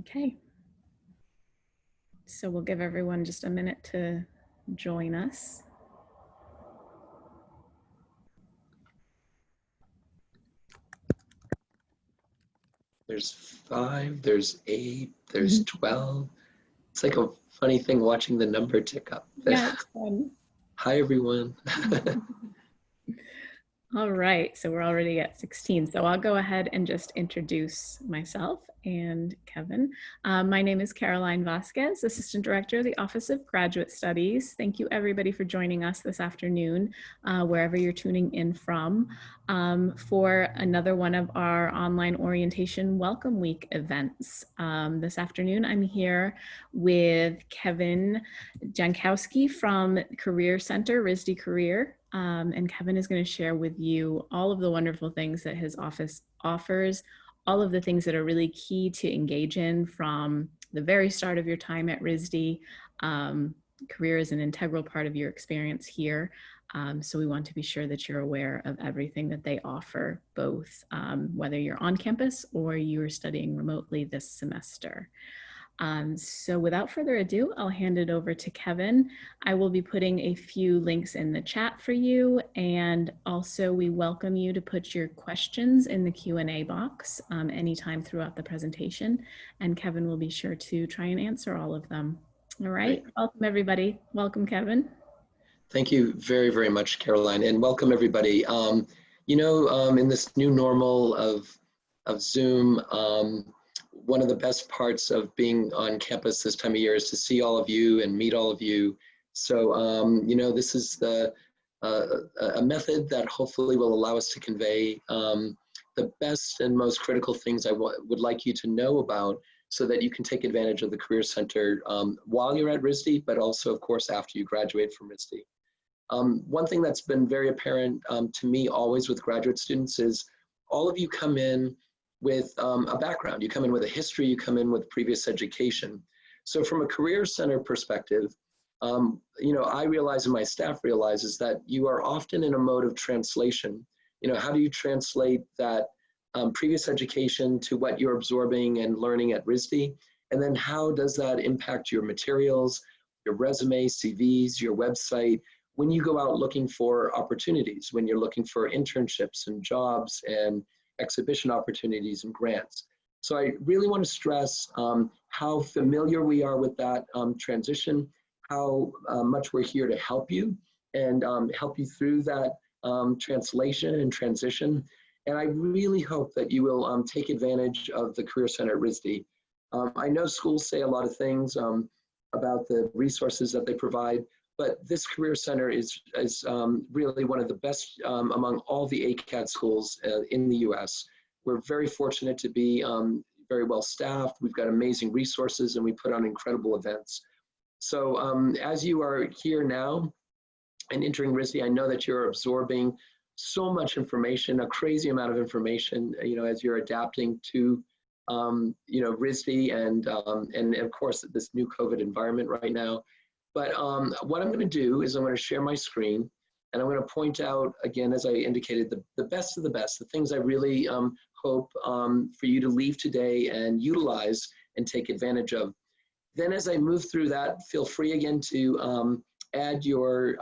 Okay. So we'll give everyone just a minute to join us. There's 5, there's 8, there's 12. It's like a funny thing watching the number tick up. Yeah, it's fun. Hi, everyone. All right, so we're already at 16. So I'll go ahead and just introduce myself and Kevin. My name is Caroline Vasquez, Assistant Director of the Office of Graduate Studies. Thank you everybody for joining us this afternoon, wherever you're tuning in from, for another one of our online orientation welcome week events. This afternoon, I'm here with Kevin Jankowski from Career Center, RISD Career. And Kevin is going to share with you all of the wonderful things that his office offers, all of the things that are really key to engage in from the very start of your time at RISD. Career is an integral part of your experience here. So we want to be sure that you're aware of everything that they offer, both whether you're on campus or you're studying remotely this semester. So without further ado, I'll hand it over to Kevin. I will be putting a few links in the chat for you, and also we welcome you to put your questions in the Q&A box anytime throughout the presentation, and Kevin will be sure to try and answer all of them. All right, welcome everybody. Welcome, Kevin. Thank you very, very much, Caroline, and welcome everybody. In this new normal of Zoom, one of the best parts of being on campus this time of year is to see all of you and meet all of you. So, this is a method that hopefully will allow us to convey the best and most critical things I would like you to know about, so that you can take advantage of the Career Center while you're at RISD, but also, of course, after you graduate from RISD. One thing that's been very apparent to me always with graduate students is all of you come in with a background. You come in with a history, you come in with previous education. So from a Career Center perspective, I realize and my staff realizes that you are often in a mode of translation. How do you translate that previous education to what you're absorbing and learning at RISD? And then how does that impact your materials, your resume, CVs, your website, when you go out looking for opportunities, when you're looking for internships and jobs and exhibition opportunities and grants. So I really want to stress how familiar we are with that transition, how much we're here to help you and help you through that translation and transition. And I really hope that you will take advantage of the Career Center at RISD. I know schools say a lot of things about the resources that they provide, but this Career Center is really one of the best among all the ACAD schools in the US. We're very fortunate to be very well staffed. We've got amazing resources and we put on incredible events. So as you are here now and entering RISD, I know that you're absorbing so much information, a crazy amount of information, as you're adapting to RISD and of course this new COVID environment right now. But what I'm going to do is I'm going to share my screen and I'm going to point out, again, as I indicated, the best of the best, the things I really hope for you to leave today and utilize and take advantage of. Then as I move through that, feel free again to add your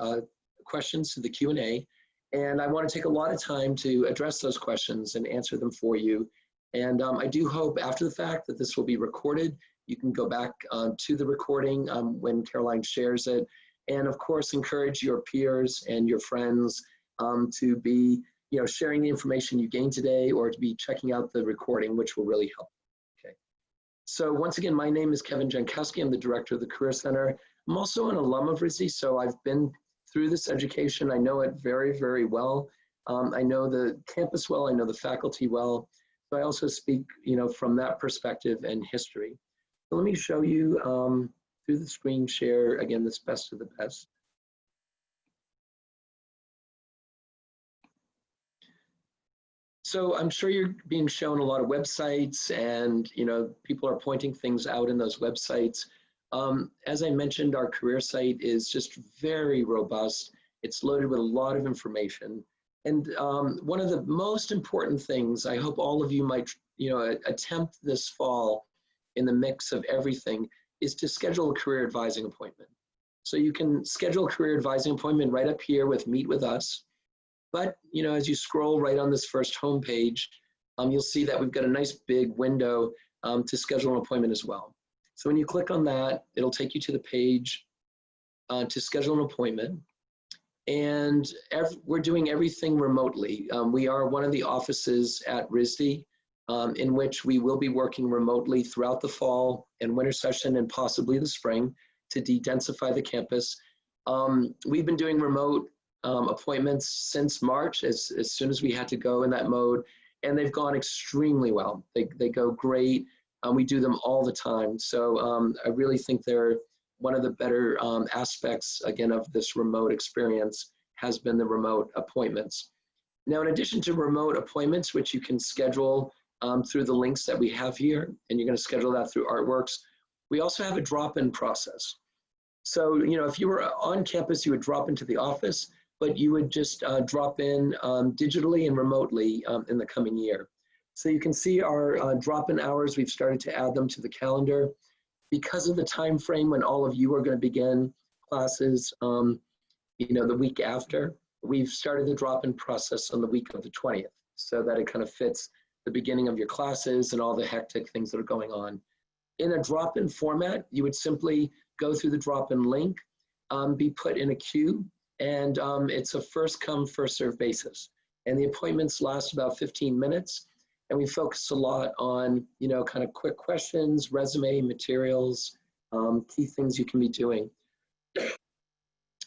questions to the Q&A. And I want to take a lot of time to address those questions and answer them for you. And I do hope after the fact that this will be recorded. You can go back to the recording when Caroline shares it. And of course, encourage your peers and your friends to be sharing the information you gained today or to be checking out the recording, which will really help. Okay. So once again, my name is Kevin Jankowski. I'm the director of the Career Center. I'm also an alum of RISD, so I've been through this education. I know it very, very well. I know the campus well. I know the faculty well. So I also speak, from that perspective and history. So let me show you through the screen share, again, this best of the best. So I'm sure you're being shown a lot of websites and, people are pointing things out in those websites. As I mentioned, our career site is just very robust. It's loaded with a lot of information. And one of the most important things I hope all of you might, attempt this fall in the mix of everything is to schedule a career advising appointment. So you can schedule a career advising appointment right up here with Meet with Us. But as you scroll right on this first homepage, you'll see that we've got a nice big window to schedule an appointment as well. So when you click on that, it'll take you to the page to schedule an appointment. And we're doing everything remotely. We are one of the offices at RISD in which we will be working remotely throughout the fall and winter session and possibly the spring to de-densify the campus. We've been doing remote appointments since March, as soon as we had to go in that mode, and they've gone extremely well. They go great. We do them all the time. So I really think they're one of the better aspects, again, of this remote experience has been the remote appointments. Now, in addition to remote appointments, which you can schedule through the links that we have here, and you're going to schedule that through Artworks, we also have a drop-in process. So, if you were on campus, you would drop into the office, but you would just drop in digitally and remotely in the coming year. So you can see our drop-in hours, we've started to add them to the calendar. Because of the time frame when all of you are going to begin classes, the week after, we've started the drop-in process on the week of the 20th, so that it kind of fits the beginning of your classes and all the hectic things that are going on. In a drop-in format, you would simply go through the drop-in link, be put in a queue, and it's a first come, first serve basis. And the appointments last about 15 minutes. And we focus a lot on, kind of quick questions, resume, materials, key things you can be doing.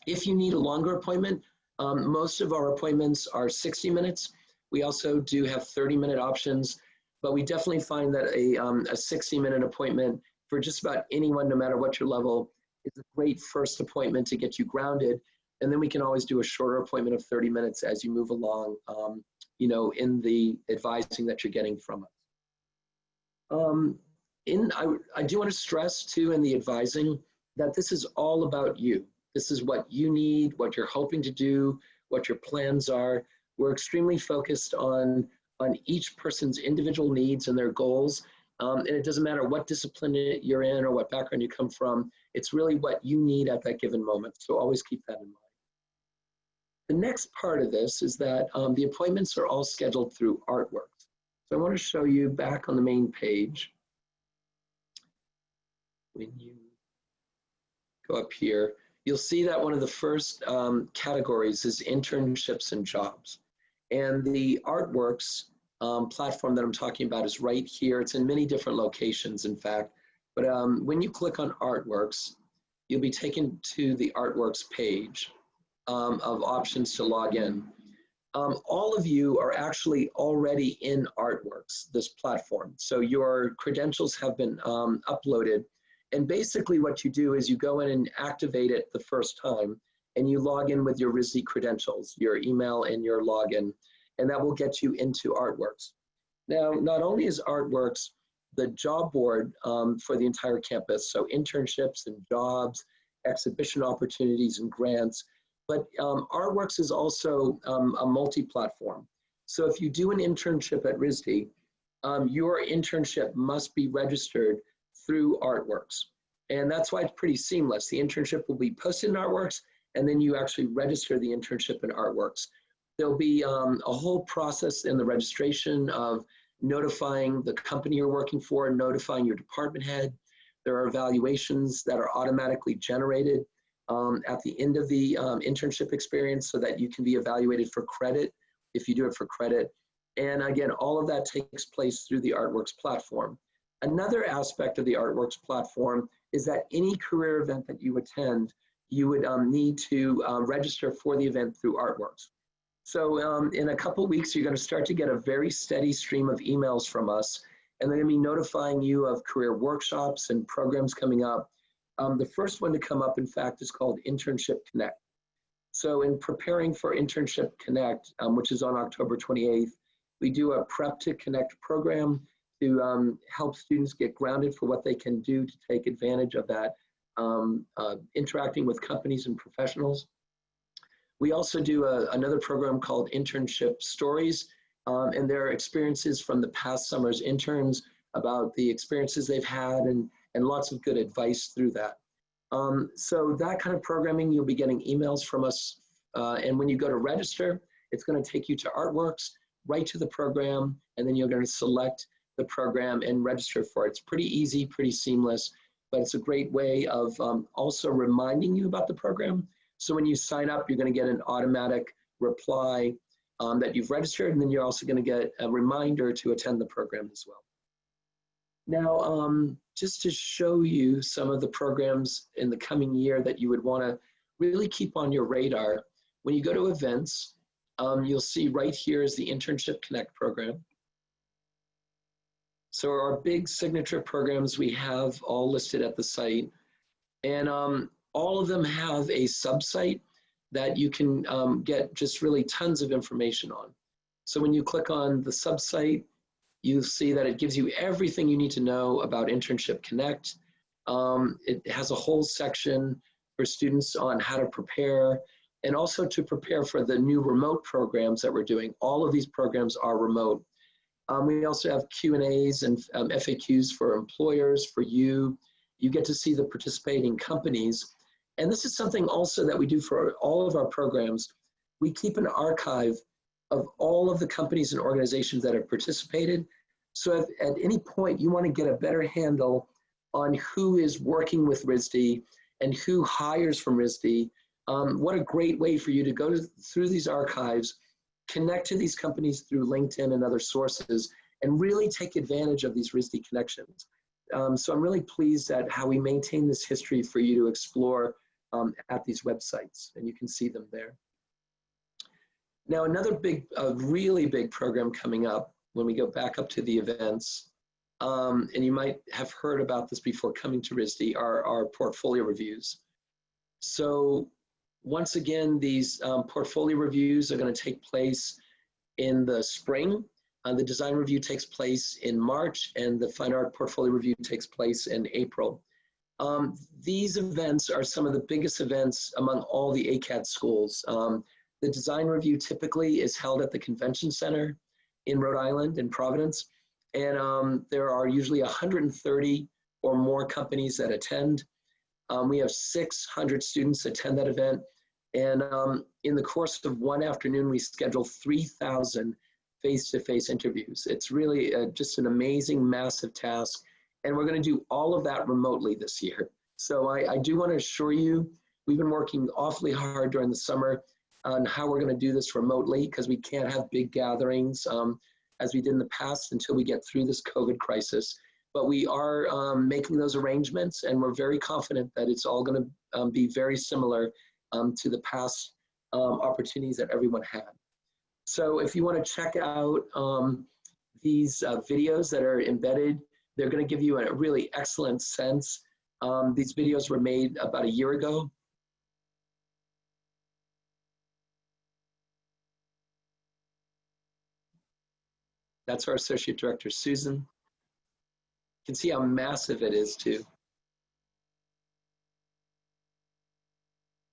If you need a longer appointment, most of our appointments are 60 minutes. We also do have 30-minute options, but we definitely find that a 60-minute appointment for just about anyone, no matter what your level, is a great first appointment to get you grounded. And then we can always do a shorter appointment of 30 minutes as you move along. In the advising that you're getting from us. I do want to stress too in the advising that this is all about you. This is what you need, what you're hoping to do, what your plans are. We're extremely focused on each person's individual needs and their goals. And it doesn't matter what discipline you're in or what background you come from. It's really what you need at that given moment. So always keep that in mind. The next part of this is that the appointments are all scheduled through Artworks. So I want to show you back on the main page. When you go up here, you'll see that one of the first categories is internships and jobs. And the Artworks platform that I'm talking about is right here. It's in many different locations, in fact. But when you click on Artworks, you'll be taken to the Artworks page. Of options to log in. All of you are actually already in Artworks, this platform. So your credentials have been uploaded. And basically what you do is you go in and activate it the first time, and you log in with your RISD credentials, your email and your login, and that will get you into Artworks. Now, not only is Artworks the job board for the entire campus, so internships and jobs, exhibition opportunities and grants, but Artworks is also a multi-platform. So if you do an internship at RISD, your internship must be registered through Artworks. And that's why it's pretty seamless. The internship will be posted in Artworks, and then you actually register the internship in Artworks. There'll be a whole process in the registration of notifying the company you're working for, notifying your department head. There are evaluations that are automatically generated at the end of the internship experience so that you can be evaluated for credit if you do it for credit. And again, all of that takes place through the Artworks platform. Another aspect of the Artworks platform is that any career event that you attend, you would need to register for the event through Artworks. So in a couple weeks, you're going to start to get a very steady stream of emails from us, and they're going to be notifying you of career workshops and programs coming up. The first one to come up, in fact, is called Internship Connect. So in preparing for Internship Connect, which is on October 28th, we do a Prep to Connect program to help students get grounded for what they can do to take advantage of that interacting with companies and professionals. We also do another program called Internship Stories, and there are experiences from the past summer's interns about the experiences they've had and lots of good advice through that. So that kind of programming, you'll be getting emails from us. And when you go to register, it's going to take you to Artworks, right to the program, and then you're going to select the program and register for it. It's pretty easy, pretty seamless, but it's a great way of also reminding you about the program. So when you sign up, you're going to get an automatic reply that you've registered, and then you're also going to get a reminder to attend the program as well. Now, just to show you some of the programs in the coming year that you would want to really keep on your radar, when you go to events, you'll see right here is the Internship Connect program. So our big signature programs we have all listed at the site, and all of them have a sub-site that you can get just really tons of information on. So when you click on the sub-site, you see that it gives you everything you need to know about Internship Connect. It has a whole section for students on how to prepare and also to prepare for the new remote programs that we're doing. All of these programs are remote. We also have Q&As and FAQs for employers, for you. You get to see the participating companies. And this is something also that we do for all of our programs. We keep an archive of all of the companies and organizations that have participated. So if at any point you want to get a better handle on who is working with RISD and who hires from RISD, what a great way for you to go through these archives, connect to these companies through LinkedIn and other sources, and really take advantage of these RISD connections. So I'm really pleased at how we maintain this history for you to explore at these websites, and you can see them there. Now, another big, really big program coming up when we go back up to the events, and you might have heard about this before coming to RISD, are our portfolio reviews. So once again, these portfolio reviews are going to take place in the spring. The design review takes place in March, and the fine art portfolio review takes place in April. These events are some of the biggest events among all the ACAD schools. The design review typically is held at the Convention Center in Rhode Island, in Providence, and there are usually 130 or more companies that attend. We have 600 students attend that event, and in the course of one afternoon, we schedule 3,000 face-to-face interviews. It's really just an amazing, massive task, and we're going to do all of that remotely this year. So I do want to assure you, we've been working awfully hard during the summer on how we're going to do this remotely, because we can't have big gatherings as we did in the past until we get through this COVID crisis. But we are making those arrangements, and we're very confident that it's all going to be very similar to the past opportunities that everyone had. So if you want to check out these videos that are embedded, they're going to give you a really excellent sense. These videos were made about a year ago. That's our Associate Director, Susan. You can see how massive it is too.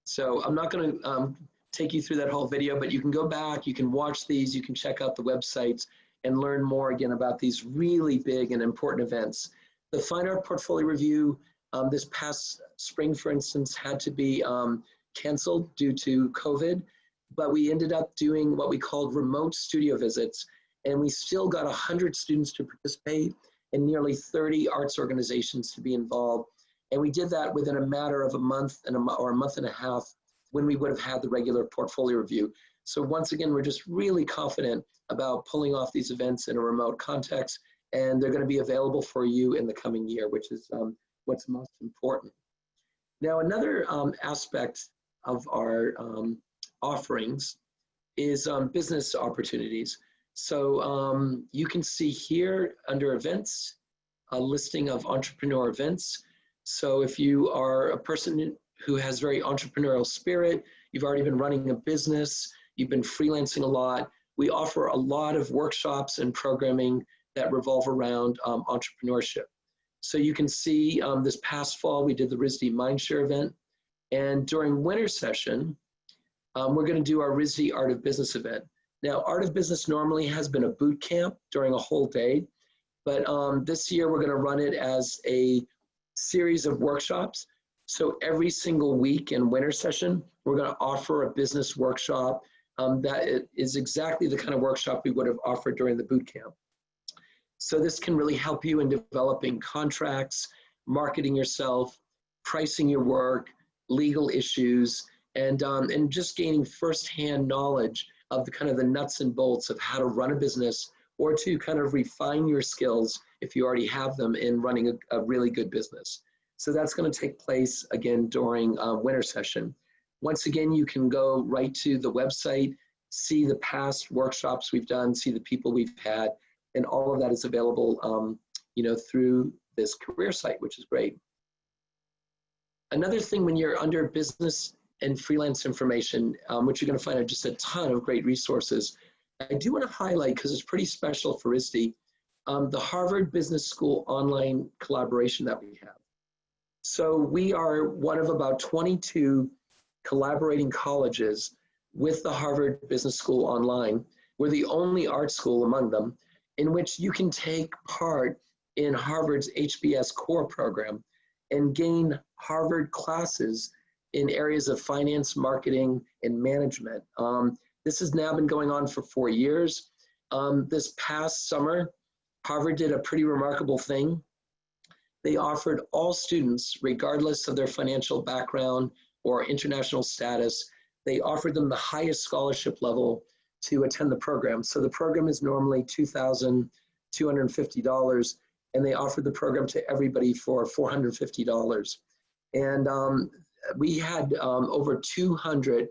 So I'm not going to take you through that whole video, but you can go back, you can watch these, you can check out the websites and learn more again about these really big and important events. The Fine Art Portfolio Review this past spring, for instance, had to be canceled due to COVID, but we ended up doing what we called remote studio visits, and we still got 100 students to participate and nearly 30 arts organizations to be involved. And we did that within a matter of a month or a month and a half when we would have had the regular portfolio review. So once again, we're just really confident about pulling off these events in a remote context, and they're going to be available for you in the coming year, which is what's most important. Now, another aspect of our offerings is business opportunities. So you can see here under events, a listing of entrepreneur events. So if you are a person who has very entrepreneurial spirit, you've already been running a business, you've been freelancing a lot, we offer a lot of workshops and programming that revolve around entrepreneurship. So you can see this past fall, we did the RISD Mindshare event. And during winter session, we're going to do our RISD Art of Business event. Now, Art of Business normally has been a boot camp during a whole day, But this year, we're going to run it as a series of workshops. So every single week in winter session, we're going to offer a business workshop that is exactly the kind of workshop we would have offered during the boot camp. So this can really help you in developing contracts, marketing yourself, pricing your work, legal issues, and just gaining firsthand knowledge of the kind of the nuts and bolts of how to run a business, or to kind of refine your skills if you already have them in running a really good business. So that's going to take place again during winter session. Once again, you can go right to the website, see the past workshops we've done, see the people we've had, and all of that is available through this career site, which is great. Another thing when you're under business and freelance information, which you're going to find just a ton of great resources, I do want to highlight, because it's pretty special for RISD, the Harvard Business School online collaboration that we have. So we are one of about 22 collaborating colleges with the Harvard Business School online. We're the only art school among them in which you can take part in Harvard's HBS core program and gain Harvard classes in areas of finance, marketing, and management. This has now been going on for 4 years. This past summer, Harvard did a pretty remarkable thing. They offered all students, regardless of their financial background or international status, they offered them the highest scholarship level to attend the program. So the program is normally $2,250, and they offered the program to everybody for $450. And we had over 200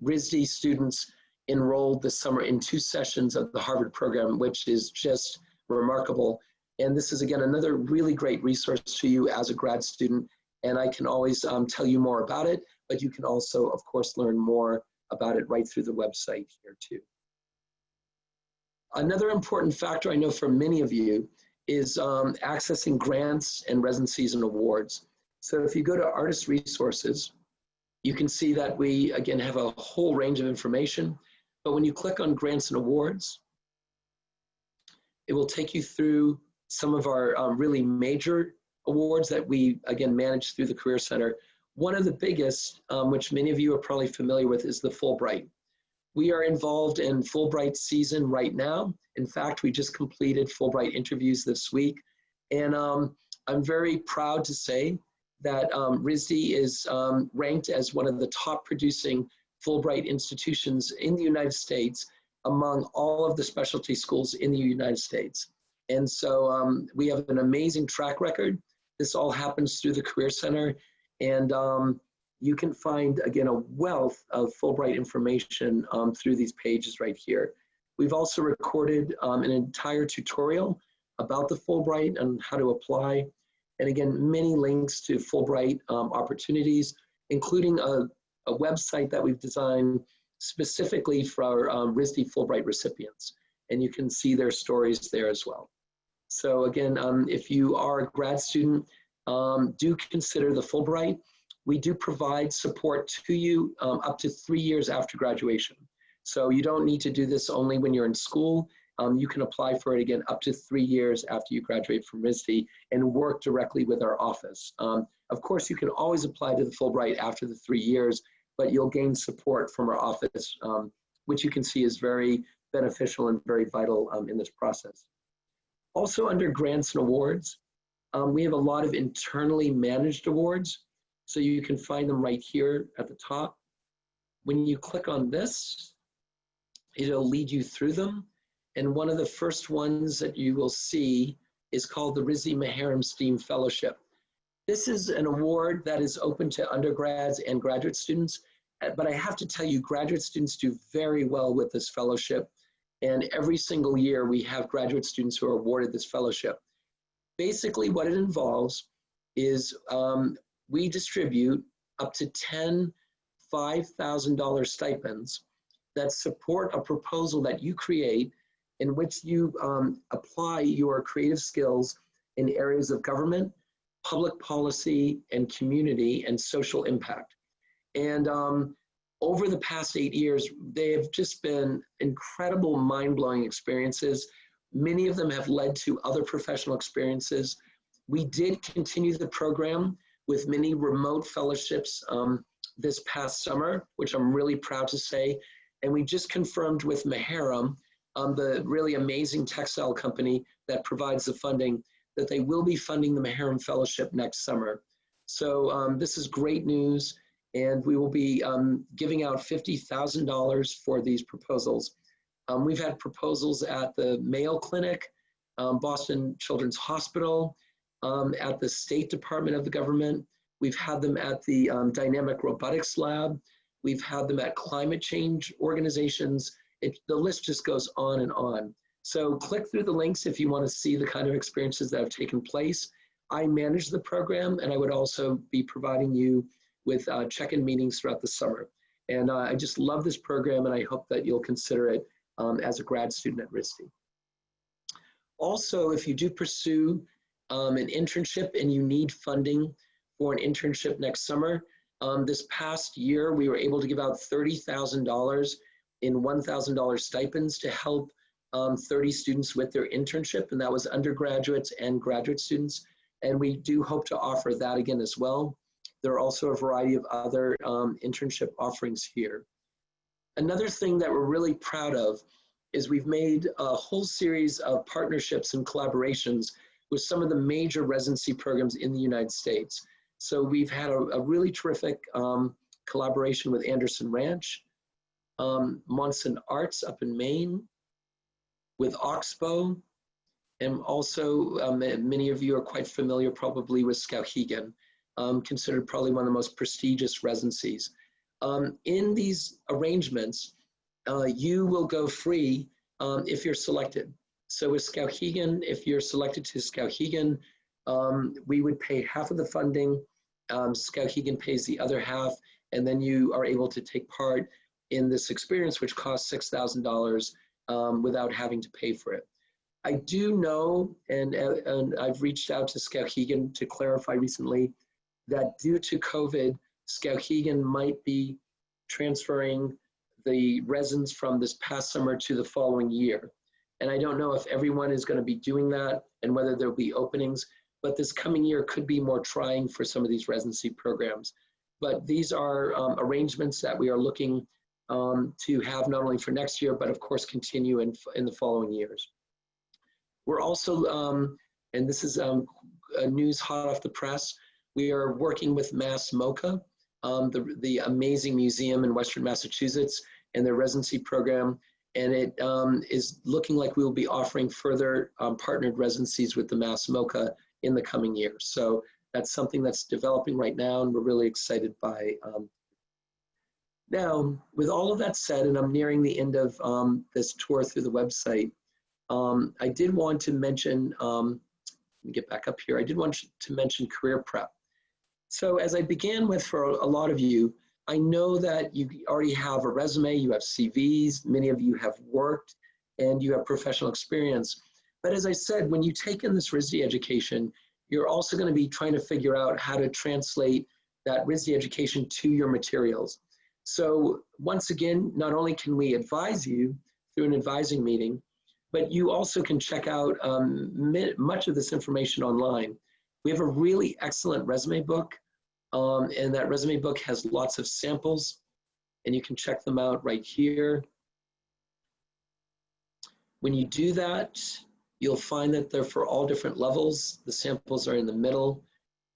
RISD students enrolled this summer in 2 sessions of the Harvard program, which is just remarkable. And this is, again, another really great resource to you as a grad student. And I can always tell you more about it, but you can also, of course, learn more about it right through the website here too. Another important factor I know for many of you is accessing grants and residencies and awards. So if you go to Artist Resources, you can see that we, again, have a whole range of information. But when you click on Grants and Awards, it will take you through some of our really major awards that we, again, manage through the Career Center. One of the biggest, which many of you are probably familiar with, is the Fulbright. We are involved in Fulbright season right now. In fact, we just completed Fulbright interviews this week. And I'm very proud to say that RISD is ranked as one of the top producing Fulbright institutions in the United States among all of the specialty schools in the United States. And so we have an amazing track record. This all happens through the Career Center. And you can find, again, a wealth of Fulbright information through these pages right here. We've also recorded an entire tutorial about the Fulbright and how to apply. And again, many links to Fulbright opportunities, including a website that we've designed specifically for our RISD Fulbright recipients. And you can see their stories there as well. So again, if you are a grad student, do consider the Fulbright. We do provide support to you up to 3 years after graduation. So you don't need to do this only when you're in school. You can apply for it again up to 3 years after you graduate from RISD and work directly with our office. Of course, you can always apply to the Fulbright after the 3 years, but you'll gain support from our office, which you can see is very beneficial and very vital in this process. Also under grants and awards, we have a lot of internally managed awards. So you can find them right here at the top. When you click on this, it'll lead you through them. And one of the first ones that you will see is called the RISD Meharem STEAM Fellowship. This is an award that is open to undergrads and graduate students, but I have to tell you, graduate students do very well with this fellowship. And every single year we have graduate students who are awarded this fellowship. Basically what it involves is we distribute up to 10 $5,000 stipends that support a proposal that you create in which you apply your creative skills in areas of government, public policy, and community and social impact. And over the past 8 years, they have just been incredible, mind-blowing experiences. Many of them have led to other professional experiences. We did continue the program with many remote fellowships this past summer, which I'm really proud to say. And we just confirmed with Maharam, the really amazing textile company that provides the funding, that they will be funding the Maharam Fellowship next summer. So this is great news, and we will be giving out $50,000 for these proposals. We've had proposals at the Mayo Clinic, Boston Children's Hospital, at the State Department of the government. We've had them at the Dynamic Robotics Lab. We've had them at climate change organizations. The list just goes on and on. So click through the links if you want to see the kind of experiences that have taken place. I manage the program, and I would also be providing you with check-in meetings throughout the summer. And I just love this program, and I hope that you'll consider it as a grad student at RISD. Also, if you do pursue an internship and you need funding for an internship next summer, this past year we were able to give out $30,000 in $1,000 stipends to help 30 students with their internship, and that was undergraduates and graduate students. And we do hope to offer that again as well. There are also a variety of other internship offerings here. Another thing that we're really proud of is we've made a whole series of partnerships and collaborations with some of the major residency programs in the United States. So we've had a really terrific collaboration with Anderson Ranch, Monson Arts up in Maine, with Oxbow, and also many of you are quite familiar probably with Skowhegan, considered probably one of the most prestigious residencies. In these arrangements, you will go free if you're selected. So with Skowhegan, if you're selected to Skowhegan, we would pay half of the funding, Skowhegan pays the other half, and then you are able to take part in this experience, which costs $6,000 without having to pay for it. I do know, and I've reached out to Skowhegan to clarify recently, that due to COVID, Skowhegan might be transferring the residents from this past summer to the following year. And I don't know if everyone is going to be doing that and whether there'll be openings, but this coming year could be more trying for some of these residency programs. But these are arrangements that we are looking to have not only for next year, but of course continue in the following years. We're also, and this is news hot off the press, we are working with Mass MoCA, the amazing museum in Western Massachusetts, and their residency program. And it is looking like we will be offering further partnered residencies with the Mass MoCA in the coming years. So that's something that's developing right now, and we're really excited by. Now, with all of that said, and I'm nearing the end of this tour through the website, I did want to mention, let me get back up here, I did want to mention career prep. So as I began with for a lot of you, I know that you already have a resume, you have CVs, many of you have worked, and you have professional experience. But as I said, when you take in this RISD education, you're also going to be trying to figure out how to translate that RISD education to your materials. So once again, not only can we advise you through an advising meeting, but you also can check out much of this information online. We have a really excellent resume book, and that resume book has lots of samples, and you can check them out right here. When you do that, you'll find that they're for all different levels. The samples are in the middle,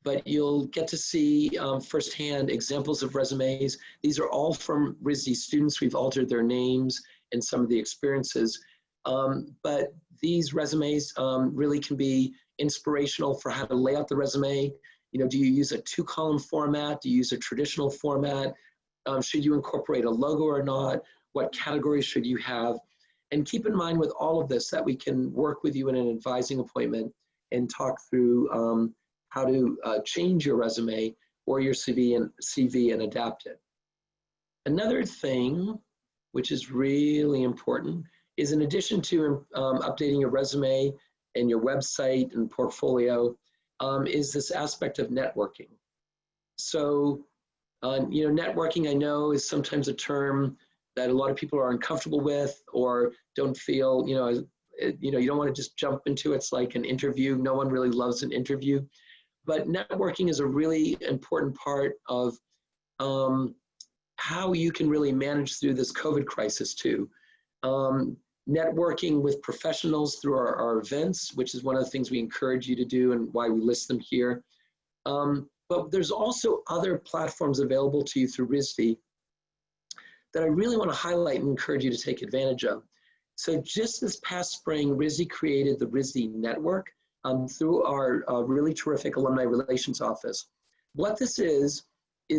but you'll get to see firsthand examples of resumes. These are all from RISD students. We've altered their names and some of the experiences. But these resumes really can be inspirational for how to lay out the resume. You know, do you use a 2-column format? Do you use a traditional format? Should you incorporate a logo or not? What categories should you have? And keep in mind with all of this that we can work with you in an advising appointment and talk through how to change your resume or your CV and adapt it. Another thing, which is really important, is in addition to updating your resume and your website and portfolio, is this aspect of networking. So, you know, networking I know is sometimes a term that a lot of people are uncomfortable with or don't feel, you know, you know, you don't want to just jump into it's like an interview. No one really loves an interview, but networking is a really important part of how you can really manage through this COVID crisis too. Networking with professionals through our events, which is one of the things we encourage you to do and why we list them here. But there's also other platforms available to you through RISD that I really want to highlight and encourage you to take advantage of. So just this past spring, RISD created the RISD Network through our really terrific Alumni Relations Office. What this is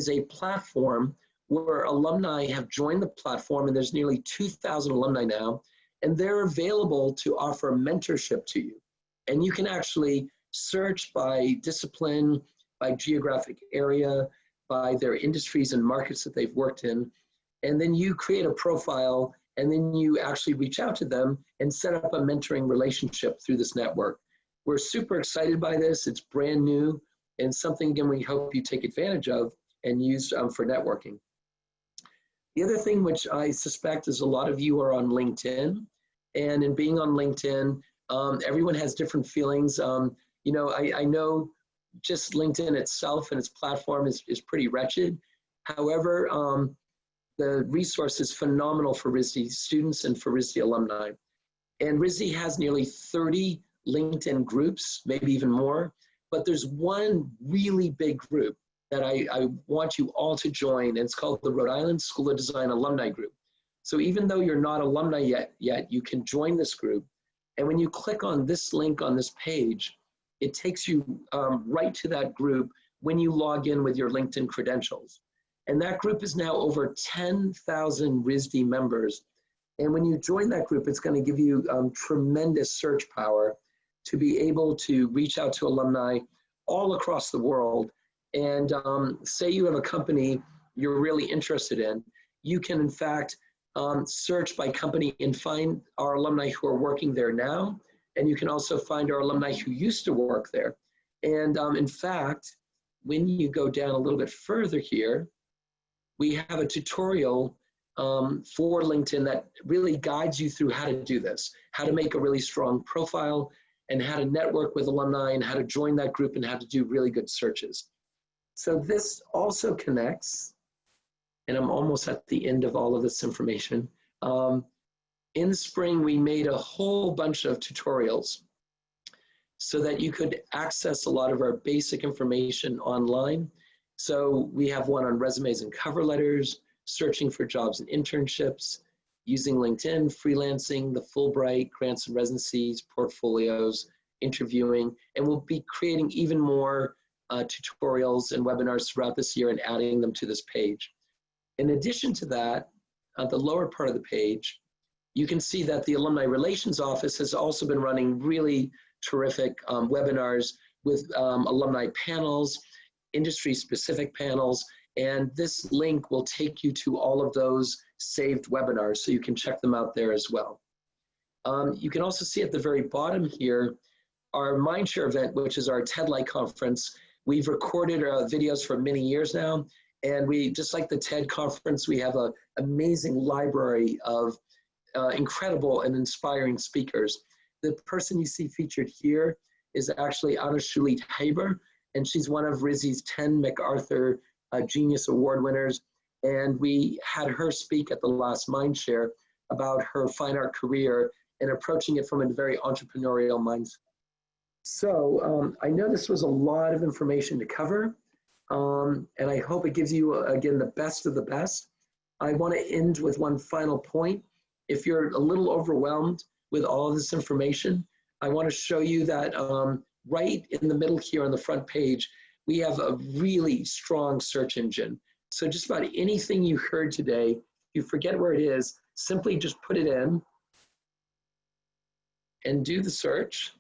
a platform where alumni have joined the platform, and there's nearly 2,000 alumni now, and they're available to offer mentorship to you. And you can actually search by discipline, by geographic area, by their industries and markets that they've worked in. And then you create a profile, and then you actually reach out to them and set up a mentoring relationship through this network. We're super excited by this. It's brand new and something, again, we hope you take advantage of and use for networking. The other thing which I suspect is a lot of you are on LinkedIn, and in being on LinkedIn, everyone has different feelings. You know, I know just LinkedIn itself and its platform is pretty wretched. However, the resource is phenomenal for RISD students and for RISD alumni. And RISD has nearly 30 LinkedIn groups, maybe even more, but there's one really big group that I want you all to join, and it's called the Rhode Island School of Design Alumni Group. So even though you're not alumni yet, you can join this group. And when you click on this link on this page, it takes you right to that group when you log in with your LinkedIn credentials. And that group is now over 10,000 RISD members. And when you join that group, it's going to give you tremendous search power to be able to reach out to alumni all across the world. And say you have a company you're really interested in, you can in fact search by company and find our alumni who are working there now. And you can also find our alumni who used to work there. And in fact, when you go down a little bit further here, we have a tutorial for LinkedIn that really guides you through how to do this, how to make a really strong profile, and how to network with alumni, and how to join that group, and how to do really good searches. So this also connects, and I'm almost at the end of all of this information. In the spring, we made a whole bunch of tutorials so that you could access a lot of our basic information online. So we have one on resumes and cover letters, searching for jobs and internships, using LinkedIn, freelancing, the Fulbright, grants and residencies, portfolios, interviewing, and we'll be creating even more tutorials and webinars throughout this year and adding them to this page. In addition to that, at the lower part of the page, you can see that the Alumni Relations Office has also been running really terrific webinars with alumni panels, industry-specific panels, and this link will take you to all of those saved webinars, so you can check them out there as well. You can also see at the very bottom here, our Mindshare event, which is our TED-like conference. We've recorded videos for many years now, and we, just like the TED conference, we have an amazing library of incredible and inspiring speakers. The person you see featured here is actually Anna Shulit Haber, and she's one of RISD's 10 MacArthur Genius Award winners. And we had her speak at the last Mindshare about her fine art career and approaching it from a very entrepreneurial mindset. So I know this was a lot of information to cover, and I hope it gives you, again, the best of the best. I want to end with one final point. If you're a little overwhelmed with all of this information, I want to show you that right in the middle here on the front page, we have a really strong search engine. So just about anything you heard today, if you forget where it is, simply just put it in and do the search.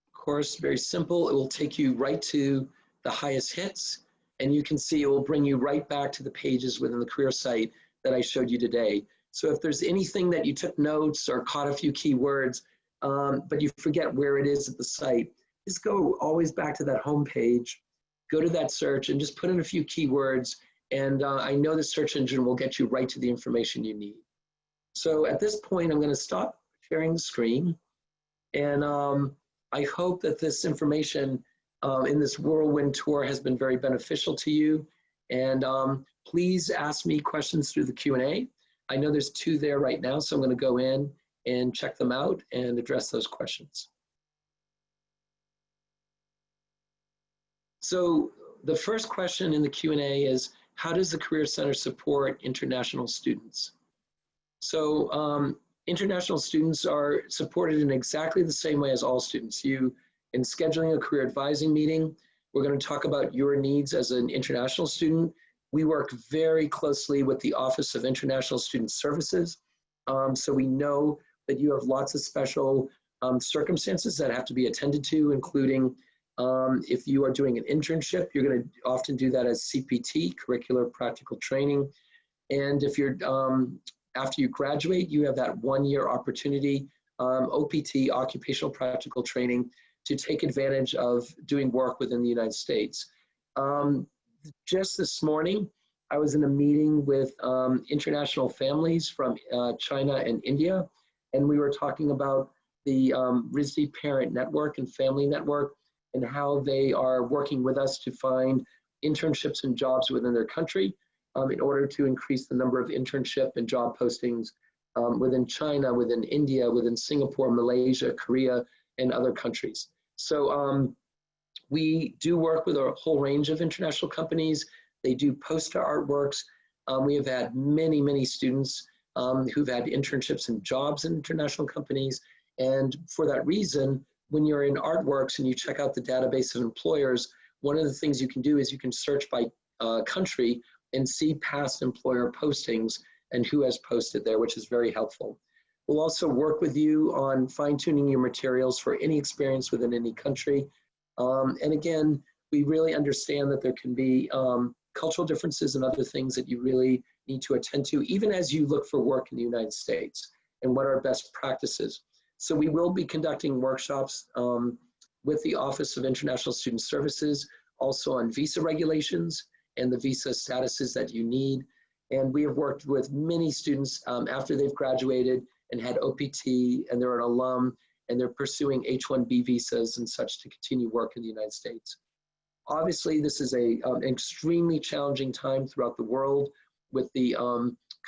Of course, very simple. It will take you right to the highest hits, and you can see it will bring you right back to the pages within the career site that I showed you today. So if there's anything that you took notes or caught a few keywords, but you forget where it is at the site, just go always back to that home page, go to that search and just put in a few keywords, and I know the search engine will get you right to the information you need. So at this point, I'm going to stop sharing the screen. And I hope that this information in this whirlwind tour has been very beneficial to you. And please ask me questions through the Q&A. I know there's 2 there right now, so I'm going to go in and check them out and address those questions. So the first question in the Q&A is, how does the Career Center support international students? So international students are supported in exactly the same way as all students. In scheduling a career advising meeting, we're going to talk about your needs as an international student. We work very closely with the Office of International Student Services. So we know that you have lots of special circumstances that have to be attended to, including if you are doing an internship, you're going to often do that as CPT, curricular practical training. And if you're after you graduate, you have that 1-year opportunity, OPT, occupational practical training, to take advantage of doing work within the United States. Just this morning, I was in a meeting with international families from China and India, and we were talking about the RISD Parent Network and Family Network and how they are working with us to find internships and jobs within their country in order to increase the number of internship and job postings within China, within India, within Singapore, Malaysia, Korea, and other countries. So we do work with a whole range of international companies. They do poster artworks. We have had many, many students who've had internships and jobs in international companies. And for that reason, when you're in artworks and you check out the database of employers, one of the things you can do is you can search by country and see past employer postings and who has posted there, which is very helpful. We'll also work with you on fine-tuning your materials for any experience within any country. And again, we really understand that there can be cultural differences and other things that you really need to attend to, even as you look for work in the United States and what are best practices. So we will be conducting workshops with the Office of International Student Services, also on visa regulations and the visa statuses that you need. And we have worked with many students after they've graduated and had OPT and they're an alum and they're pursuing H-1B visas and such to continue work in the United States. Obviously, this is an extremely challenging time throughout the world with the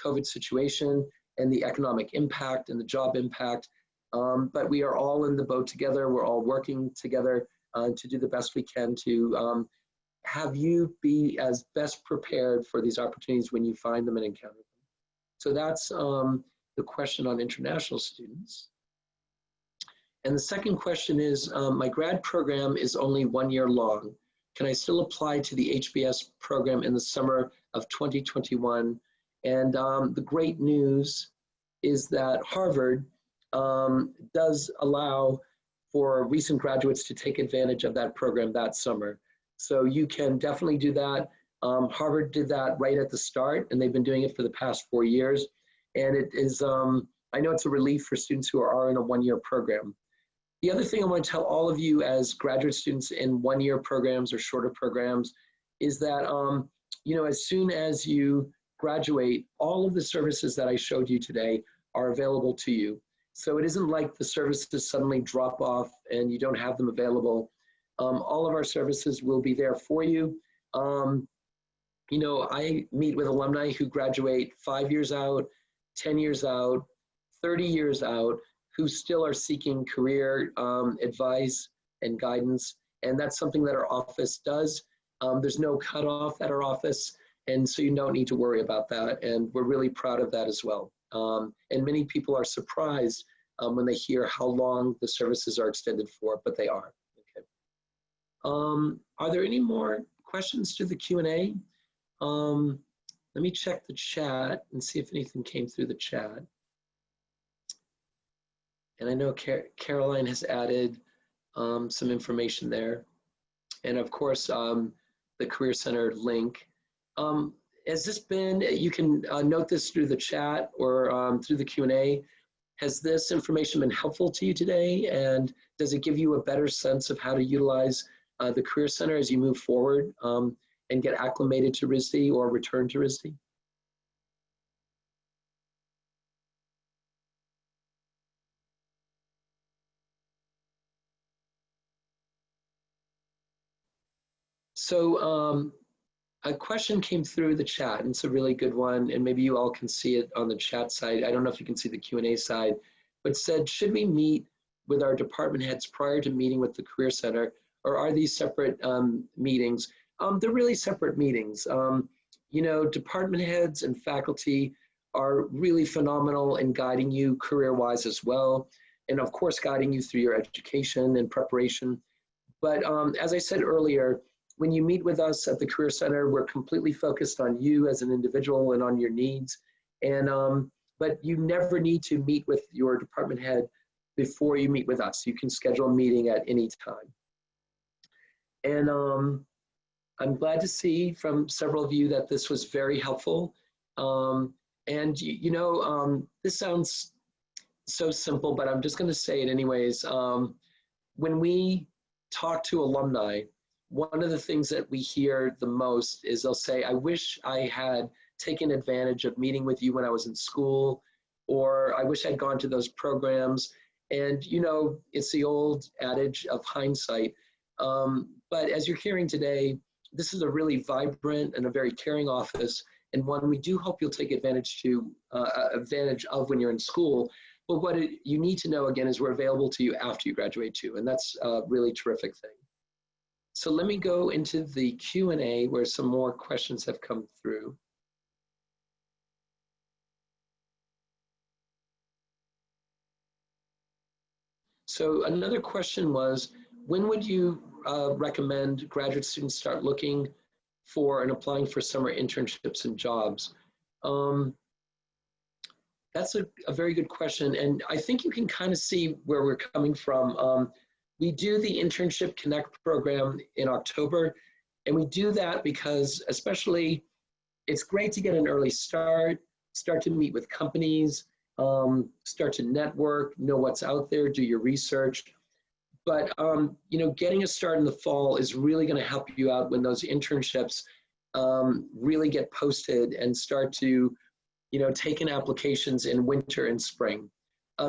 COVID situation and the economic impact and the job impact. But we are all in the boat together. We're all working together to do the best we can to have you be as best prepared for these opportunities when you find them and encounter them. So that's the question on international students. And the second question is, my grad program is only 1 year long. Can I still apply to the HBS program in the summer of 2021? And the great news is that Harvard does allow for recent graduates to take advantage of that program that summer. So you can definitely do that. Harvard did that right at the start, and they've been doing it for the past 4 years. And it is, I know it's a relief for students who are in a 1 year program. The other thing I want to tell all of you as graduate students in 1 year programs or shorter programs is that, you know, as soon as you graduate, all of the services that I showed you today are available to you. So it isn't like the services suddenly drop off and you don't have them available. All of our services will be there for you. You know, I meet with alumni who graduate 5 years out, 10 years out, 30 years out, who still are seeking career advice and guidance. And that's something that our office does. There's no cutoff at our office, and so you don't need to worry about that. And we're really proud of that as well. And many people are surprised when they hear how long the services are extended for, but they are. Okay. Are there any more questions to the Q&A? Let me check the chat and see if anything came through the chat. And I know Caroline has added some information there. And of course, the Career Center link. Has this been, you can note this through the chat or through the Q&A. Has this information been helpful to you today? And does it give you a better sense of how to utilize the Career Center as you move forward and get acclimated to RISD or return to RISD? So a question came through the chat, and it's a really good one, and maybe you all can see it on the chat side. I don't know if you can see the Q&A side, but said, should we meet with our department heads prior to meeting with the Career Center, or are these separate meetings? They're really separate meetings. You know, department heads and faculty are really phenomenal in guiding you career-wise as well, and of course, guiding you through your education and preparation. But as I said earlier, when you meet with us at the Career Center, we're completely focused on you as an individual and on your needs. And but you never need to meet with your department head before you meet with us. You can schedule a meeting at any time. And I'm glad to see from several of you that this was very helpful. This sounds so simple, but I'm just going to say it anyways. When we talk to alumni, one of the things that we hear the most is they'll say, I wish I had taken advantage of meeting with you when I was in school, or I wish I'd gone to those programs. And, you know, it's the old adage of hindsight. But as you're hearing today, this is a really vibrant and a very caring office, and one we do hope you'll take advantage of when you're in school. But what you need to know, again, is we're available to you after you graduate too, and that's a really terrific thing. So let me go into the Q&A where some more questions have come through. So another question was, when would you recommend graduate students start looking for and applying for summer internships and jobs? That's a very good question. And I think you can kind of see where we're coming from. We do the Internship Connect program in October, and we do that because especially it's great to get an early start to meet with companies, start to network, know what's out there, do your research. But you know, getting a start in the fall is really going to help you out when those internships really get posted and start to, you know, take in applications in winter and spring.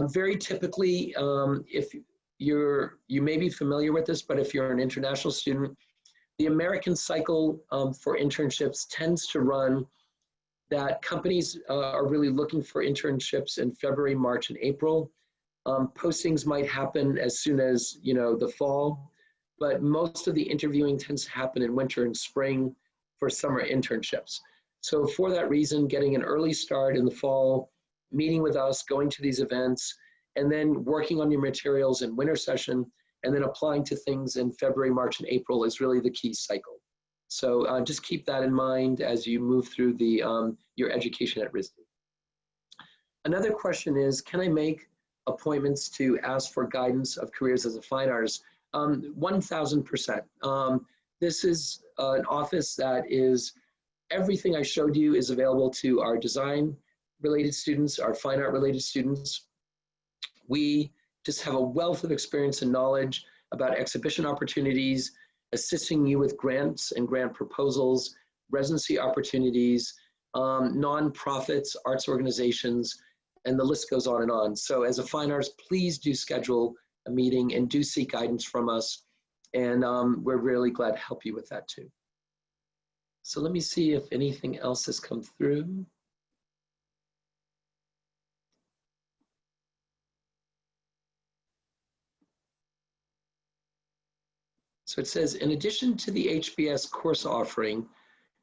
Very typically, if you may be familiar with this, but if you're an international student, the American cycle for internships tends to run that companies are really looking for internships in February, March, and April. Postings might happen as soon as, you know, the fall, but most of the interviewing tends to happen in winter and spring for summer internships. So for that reason, getting an early start in the fall, meeting with us, going to these events, and then working on your materials in winter session, and then applying to things in February, March, and April is really the key cycle. So just keep that in mind as you move through the your education at RISD. Another question is, can I make appointments to ask for guidance of careers as a fine artist? 1000%. This is an office that is, everything I showed you is available to our design related students, our fine art related students. We just have a wealth of experience and knowledge about exhibition opportunities, assisting you with grants and grant proposals, residency opportunities, nonprofits, arts organizations, and the list goes on and on. So as a fine artist, please do schedule a meeting and do seek guidance from us. And we're really glad to help you with that too. So let me see if anything else has come through. So it says, in addition to the HBS course offering,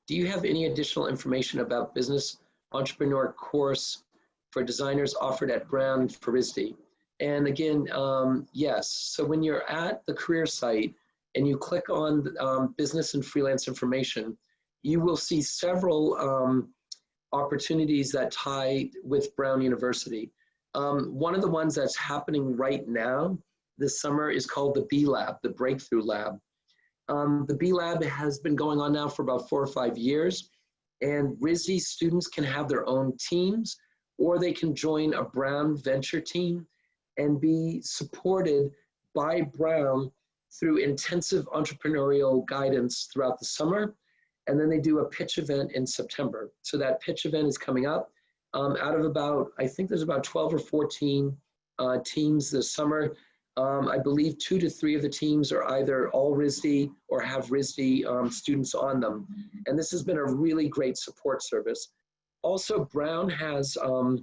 do you have any additional information about business entrepreneur course for designers offered at Brown for RISD? And again, yes. So when you're at the career site and you click on business and freelance information, you will see several opportunities that tie with Brown University. One of the ones that's happening right now this summer is called the B Lab, the Breakthrough Lab. The B Lab has been going on now for about 4 or 5 years, and RISD students can have their own teams, or they can join a Brown venture team and be supported by Brown through intensive entrepreneurial guidance throughout the summer. And then they do a pitch event in September. So that pitch event is coming up. Out of about, I think there's about 12 or 14 teams this summer. I believe 2 to 3 of the teams are either all RISD or have RISD students on them. And this has been a really great support service. Also, Brown has a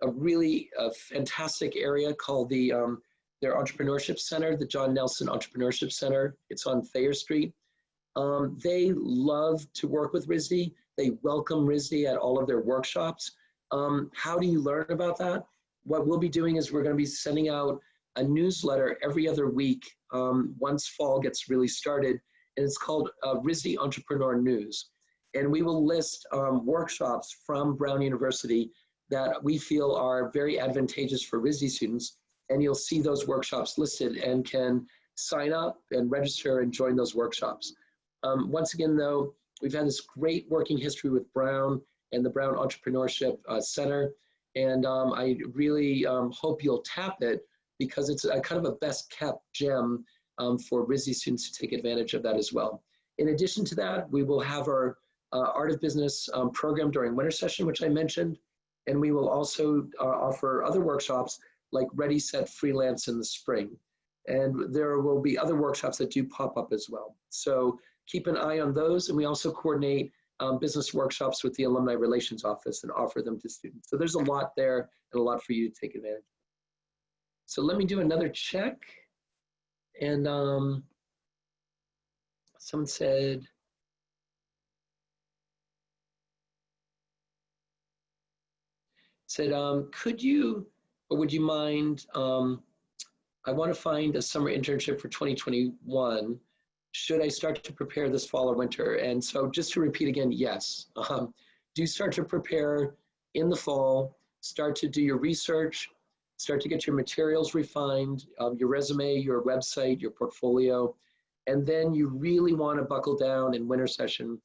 really fantastic area called their Entrepreneurship Center, the John Nelson Entrepreneurship Center. It's on Thayer Street. They love to work with RISD. They welcome RISD at all of their workshops. How do you learn about that? What we'll be doing is we're going to be sending out a newsletter every other week once fall gets really started, and it's called RISD Entrepreneur News. And we will list workshops from Brown University that we feel are very advantageous for RISD students, and you'll see those workshops listed and can sign up and register and join those workshops. Once again, though, we've had this great working history with Brown and the Brown Entrepreneurship Center, and I really hope you'll tap it because it's a kind of a best kept gem for RISD students to take advantage of that as well. In addition to that, we will have our Art of Business program during winter session, which I mentioned, and we will also offer other workshops like Ready, Set, Freelance in the spring. And there will be other workshops that do pop up as well. So keep an eye on those, and we also coordinate business workshops with the Alumni Relations Office and offer them to students. So there's a lot there and a lot for you to take advantage of. So let me do another check. And someone said, could you, or would you mind, I want to find a summer internship for 2021. Should I start to prepare this fall or winter? And so just to repeat again, yes. Do start to prepare in the fall, start to do your research, start to get your materials refined, your resume, your website, your portfolio, and then you really want to buckle down in winter session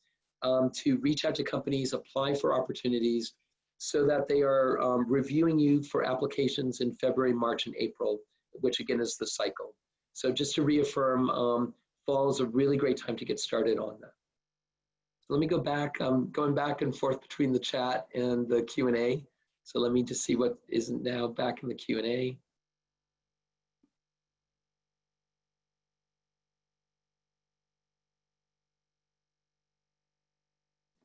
to reach out to companies, apply for opportunities so that they are reviewing you for applications in February, March, and April, which again is the cycle. So just to reaffirm, fall is a really great time to get started on that. Let me go back. I'm going back and forth between the chat and the Q&A. So let me just see what isn't now back in the Q&A.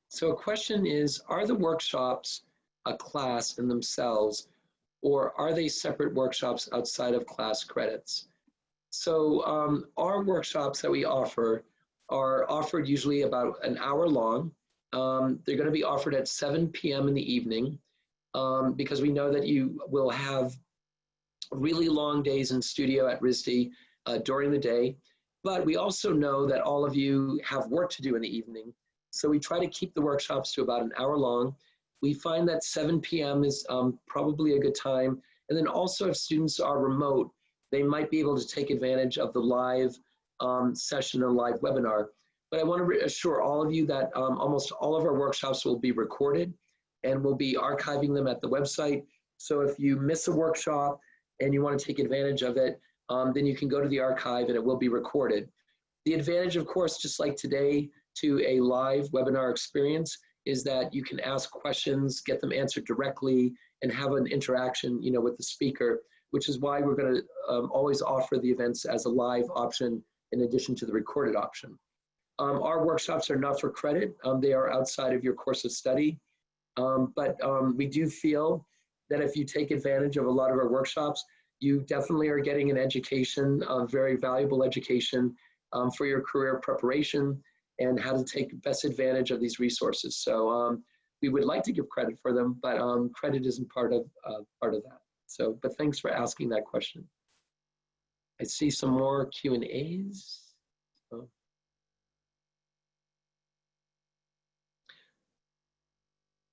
So a question is, are the workshops a class in themselves, or are they separate workshops outside of class credits? So our workshops that we offer are offered usually about an hour long. They're going to be offered at 7 p.m. in the evening because we know that you will have really long days in studio at RISD during the day. But we also know that all of you have work to do in the evening. So we try to keep the workshops to about an hour long. We find that 7 p.m. is probably a good time. And then also if students are remote, they might be able to take advantage of the live session or live webinar. But I want to reassure all of you that almost all of our workshops will be recorded and we'll be archiving them at the website. So if you miss a workshop and you want to take advantage of it, then you can go to the archive and it will be recorded. The advantage, of course, just like today, to a live webinar experience is that you can ask questions, get them answered directly, and have an interaction, with the speaker, which is why we're going to always offer the events as a live option in addition to the recorded option. Our workshops are not for credit. They are outside of your course of study. But we do feel that if you take advantage of a lot of our workshops, you definitely are getting an education, a very valuable education for your career preparation and how to take best advantage of these resources. So we would like to give credit for them, but credit isn't part of that. So, but thanks for asking that question. I see some more Q&As.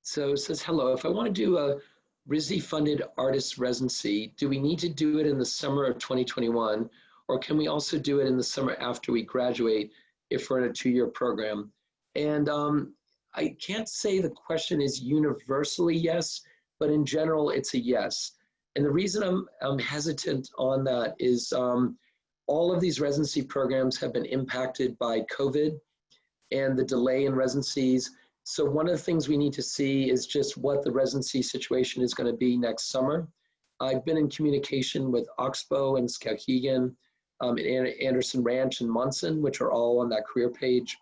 So it says, hello, if I want to do a RISD-funded artist residency, do we need to do it in the summer of 2021, or can we also do it in the summer after we graduate if we're in a 2-year program? And I can't say the question is universally yes, but in general, it's a yes. And the reason I'm hesitant on that is all of these residency programs have been impacted by COVID and the delay in residencies. So one of the things we need to see is just what the residency situation is going to be next summer. I've been in communication with Oxbow and Skowhegan, and Anderson Ranch and Munson, which are all on that career page.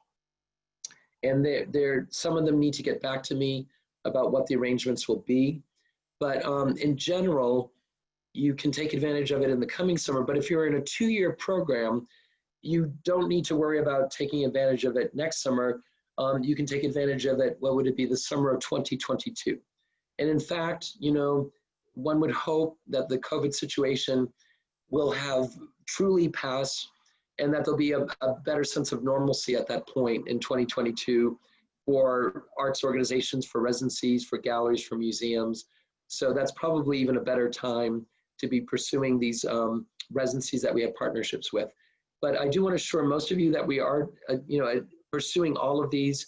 And some of them need to get back to me about what the arrangements will be. But in general, you can take advantage of it in the coming summer. But if you're in a 2-year program, you don't need to worry about taking advantage of it next summer. You can take advantage of it, what would it be, the summer of 2022. And in fact, you know, one would hope that the COVID situation will have truly passed and that there'll be a better sense of normalcy at that point in 2022 for arts organizations, for residencies, for galleries, for museums. So that's probably even a better time to be pursuing these residencies that we have partnerships with. But I do want to assure most of you that we are, pursuing all of these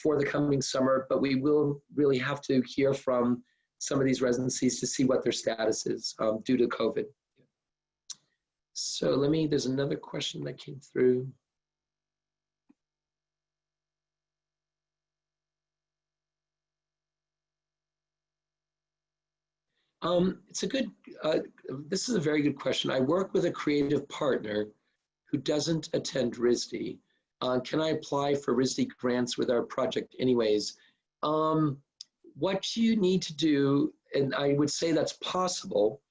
for the coming summer, but we will really have to hear from some of these residencies to see what their status is due to COVID. So there's another question that came through. It's a good, this is a very good question. I work with a creative partner who doesn't attend RISD. Can I apply for RISD grants with our project anyways? What you need to do, and I would say that's possible,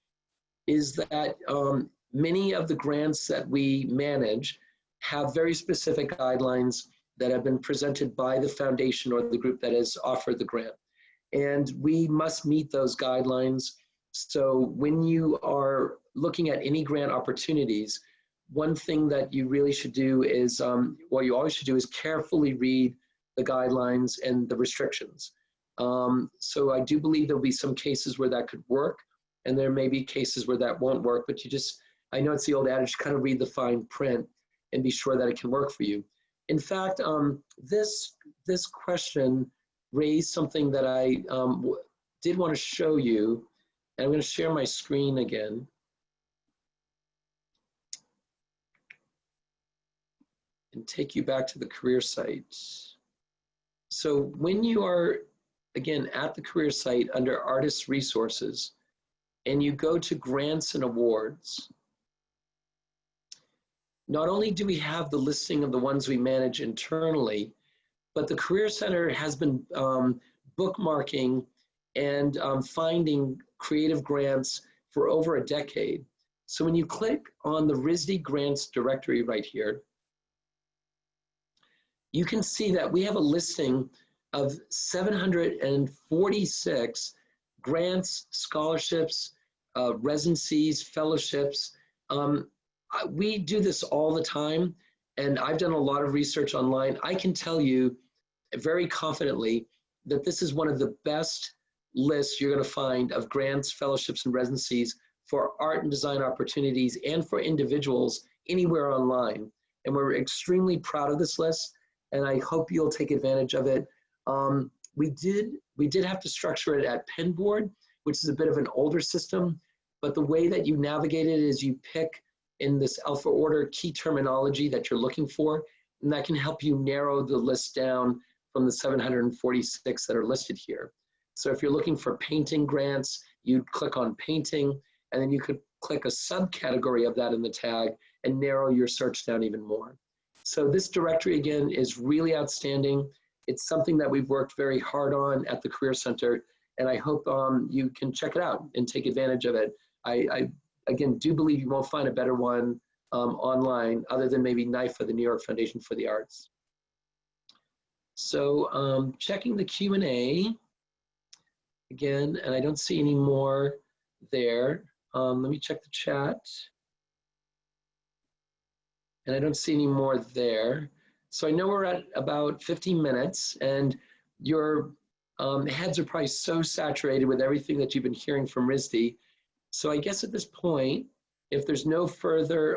is that many of the grants that we manage have very specific guidelines that have been presented by the foundation or the group that has offered the grant. And we must meet those guidelines. So when you are looking at any grant opportunities, one thing that you really should do is, what you always should do is carefully read the guidelines and the restrictions. So I do believe there'll be some cases where that could work, and there may be cases where that won't work, but you just, I know it's the old adage, kind of read the fine print and be sure that it can work for you. In fact, this question raised something that I did want to show you, and I'm going to share my screen again. And take you back to the career site. So when you are, again, at the career site under Artist Resources, and you go to Grants and Awards, not only do we have the listing of the ones we manage internally, but the Career Center has been bookmarking and finding creative grants for over a decade. So when you click on the RISD grants directory right here, you can see that we have a listing of 746 grants, scholarships, residencies, fellowships. We do this all the time, and I've done a lot of research online. I can tell you very confidently that this is one of the best lists you're going to find of grants, fellowships, and residencies for art and design opportunities and for individuals anywhere online. And we're extremely proud of this list, and I hope you'll take advantage of it. We did have to structure it at Penboard, which is a bit of an older system, but the way that you navigate it is you pick in this alpha order key terminology that you're looking for, and that can help you narrow the list down from the 746 that are listed here. So if you're looking for painting grants, you'd click on painting, and then you could click a subcategory of that in the tag and narrow your search down even more. So this directory, again, is really outstanding. It's something that we've worked very hard on at the Career Center, and I hope you can check it out and take advantage of it. I again, do believe you won't find a better one online other than maybe NYFA, the New York Foundation for the Arts. So checking the Q&A again, and I don't see any more there. Let me check the chat. And I don't see any more there. So I know we're at about 15 minutes, and your heads are probably so saturated with everything that you've been hearing from RISD. So I guess at this point, if there's no further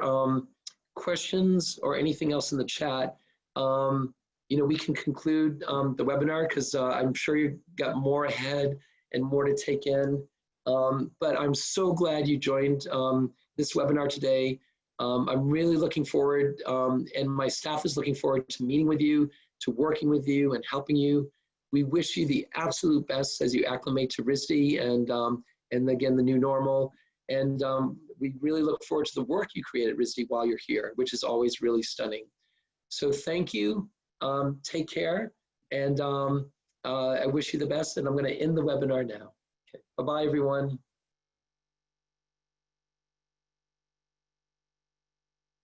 questions or anything else in the chat, we can conclude the webinar, because I'm sure you got more ahead and more to take in. But I'm so glad you joined this webinar today. I'm really looking forward, and my staff is looking forward to meeting with you, to working with you and helping you. We wish you the absolute best as you acclimate to RISD and again, the new normal. And we really look forward to the work you create at RISD while you're here, which is always really stunning. So thank you, take care, and I wish you the best, and I'm gonna end the webinar now. Okay. Bye-bye, everyone.